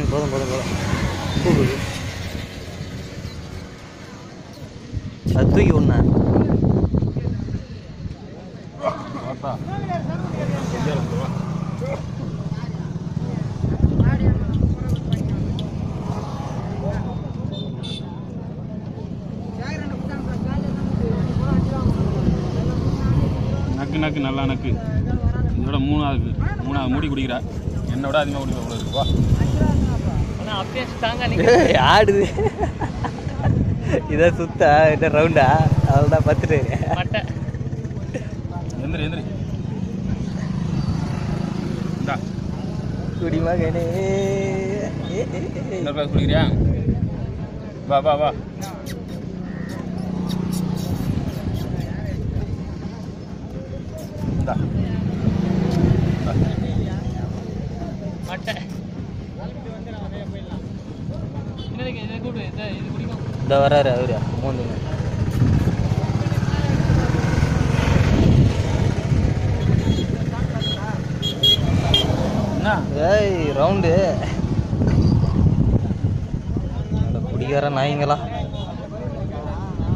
போதும் போதும் போதும் கூப்பிடு அது தூக்கி ஒண்ணா நக்கு நக்கு நல்லா நக்கு இதோட மூணாவது மூடி குடிக்கிறா என்னோட அதிகமாக குடிக்க கூடாது ஆடுது இதை சுத்தா என்ன ரவுண்டா அவள்தான் பார்த்துட்டு எந்திரி எந்திரி இந்தா குடிமா கணே குடிக்கிறியா வா வா வா இந்த வராரு அவரு மூணுங்க ஏய் ரவுண்டு குடிக்கார நாய்ங்களா